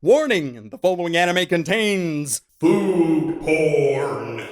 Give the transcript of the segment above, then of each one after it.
Warning! The following anime contains food porn.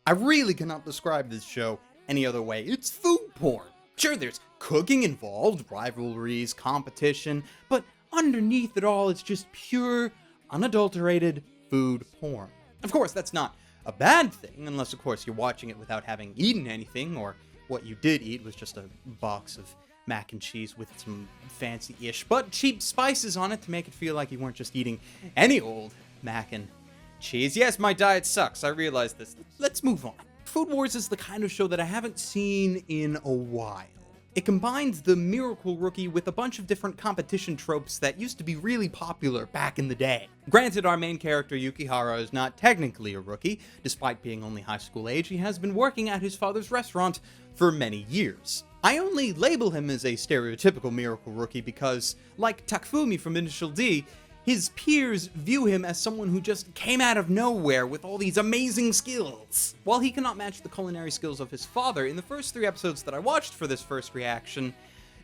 I really cannot describe this show any other way. It's food porn. Sure, there's cooking involved, rivalries, competition, but underneath it all, it's just pure, unadulterated food porn. Of course, that's not a bad thing, unless, of course, you're watching it without having eaten anything, or what you did eat was just a box of mac and cheese with some fancy-ish but cheap spices on it to make it feel like you weren't just eating any old mac and cheese. Yes, my diet sucks. I realize this. Let's move on. Food Wars is the kind of show that I haven't seen in a while. It combines the miracle rookie with a bunch of different competition tropes that used to be really popular back in the day. Granted, our main character Yukihara is not technically a rookie. Despite being only high school age, he has been working at his father's restaurant for many years. I only label him as a stereotypical miracle rookie because, like Takfumi from Initial D, his peers view him as someone who just came out of nowhere with all these amazing skills. While he cannot match the culinary skills of his father, in the first 3 episodes that I watched for this first reaction,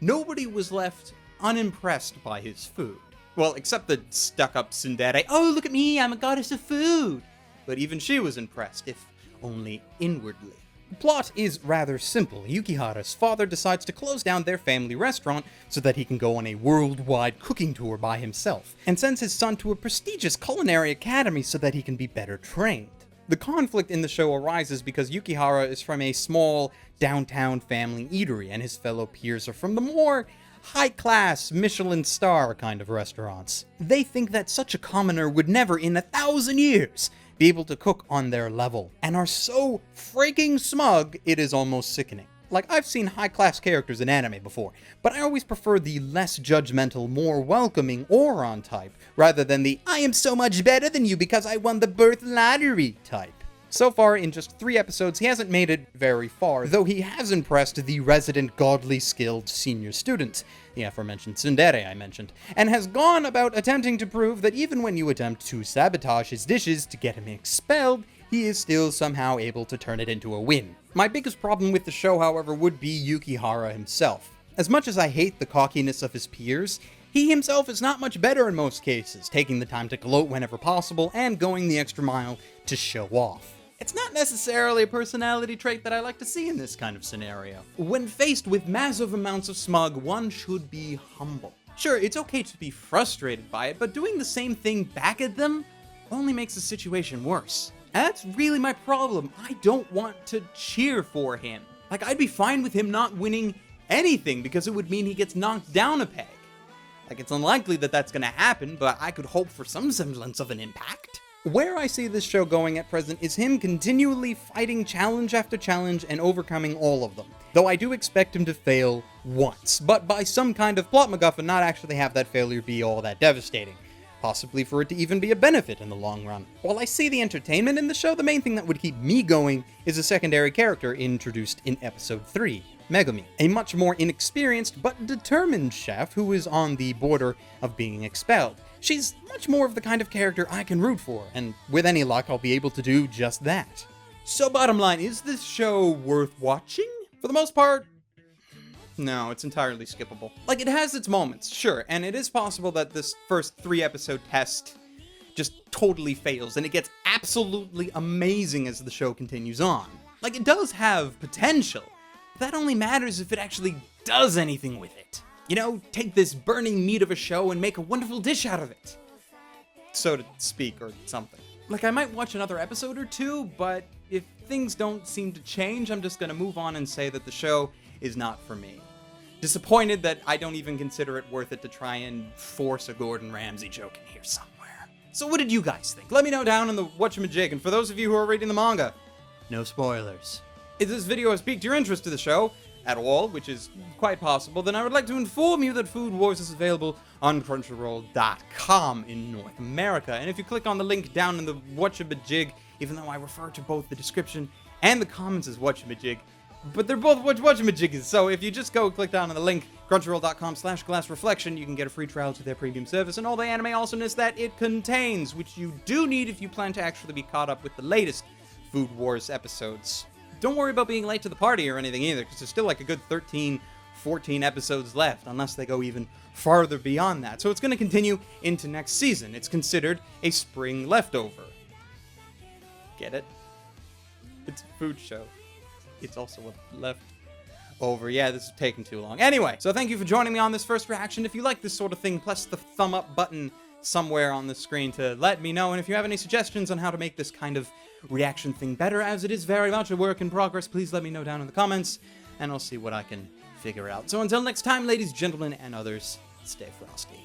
nobody was left unimpressed by his food. Well, except the stuck-up tsundere, "Oh, look at me, I'm a goddess of food." But even she was impressed, if only inwardly. The plot is rather simple. Yukihara's father decides to close down their family restaurant so that he can go on a worldwide cooking tour by himself, and sends his son to a prestigious culinary academy so that he can be better trained. The conflict in the show arises because Yukihara is from a small, downtown family eatery, and his fellow peers are from the more high-class, Michelin star kind of restaurants. They think that such a commoner would never in 1,000 years be able to cook on their level, and are so freaking smug, it is almost sickening. Like, I've seen high-class characters in anime before, but I always prefer the less judgmental, more welcoming Oron type, rather than the "I am so much better than you because I won the birth lottery" type. So far, in just 3 episodes, he hasn't made it very far, though he has impressed the resident godly skilled senior student, the aforementioned tsundere I mentioned, and has gone about attempting to prove that even when you attempt to sabotage his dishes to get him expelled, he is still somehow able to turn it into a win. My biggest problem with the show, however, would be Yukihara himself. As much as I hate the cockiness of his peers, he himself is not much better in most cases, taking the time to gloat whenever possible and going the extra mile to show off. It's not necessarily a personality trait that I like to see in this kind of scenario. When faced with massive amounts of smug, one should be humble. Sure, it's okay to be frustrated by it, but doing the same thing back at them only makes the situation worse. And that's really my problem. I don't want to cheer for him. Like, I'd be fine with him not winning anything because it would mean he gets knocked down a peg. Like, it's unlikely that that's gonna happen, but I could hope for some semblance of an impact. Where I see this show going at present is him continually fighting challenge after challenge and overcoming all of them. Though I do expect him to fail once, but by some kind of plot MacGuffin, not actually have that failure be all that devastating. Possibly for it to even be a benefit in the long run. While I see the entertainment in the show, the main thing that would keep me going is a secondary character introduced in episode 3. Megumi, a much more inexperienced but determined chef who is on the border of being expelled. She's much more of the kind of character I can root for, and with any luck I'll be able to do just that. So bottom line, is this show worth watching? For the most part, no, it's entirely skippable. Like, it has its moments, sure, and it is possible that this first 3-episode test just totally fails, and it gets absolutely amazing as the show continues on. Like, it does have potential. That only matters if it actually does anything with it. You know, take this burning meat of a show and make a wonderful dish out of it. So to speak, or something. Like, I might watch another episode or 2, but if things don't seem to change, I'm just gonna move on and say that the show is not for me. Disappointed that I don't even consider it worth it to try and force a Gordon Ramsay joke in here somewhere. So what did you guys think? Let me know down in the whatchamajig, and for those of you who are reading the manga, no spoilers. If this video has piqued your interest to the show at all, which is quite possible, then I would like to inform you that Food Wars is available on Crunchyroll.com in North America. And if you click on the link down in the whatchamajig, even though I refer to both the description and the comments as whatchamajig, but they're both whatchamajiggers, so if you just go click down on the link, crunchyroll.com/glassreflection, you can get a free trial to their premium service and all the anime awesomeness that it contains, which you do need if you plan to actually be caught up with the latest Food Wars episodes. Don't worry about being late to the party or anything either, because there's still like a good 13 14 episodes left, unless they go even farther beyond that. So it's going to continue into next season. It's considered a spring leftover. Get it? It's a food show. It's also a leftover. Yeah, this is taking too long. Anyway, so thank you for joining me on this first reaction. If you like this sort of thing, press the thumb up button somewhere on the screen to let me know. And if you have any suggestions on how to make this kind of reaction thing better, as it is very much a work in progress, please let me know down in the comments, and I'll see what I can figure out. So until next time, ladies, gentlemen, and others, stay frosty.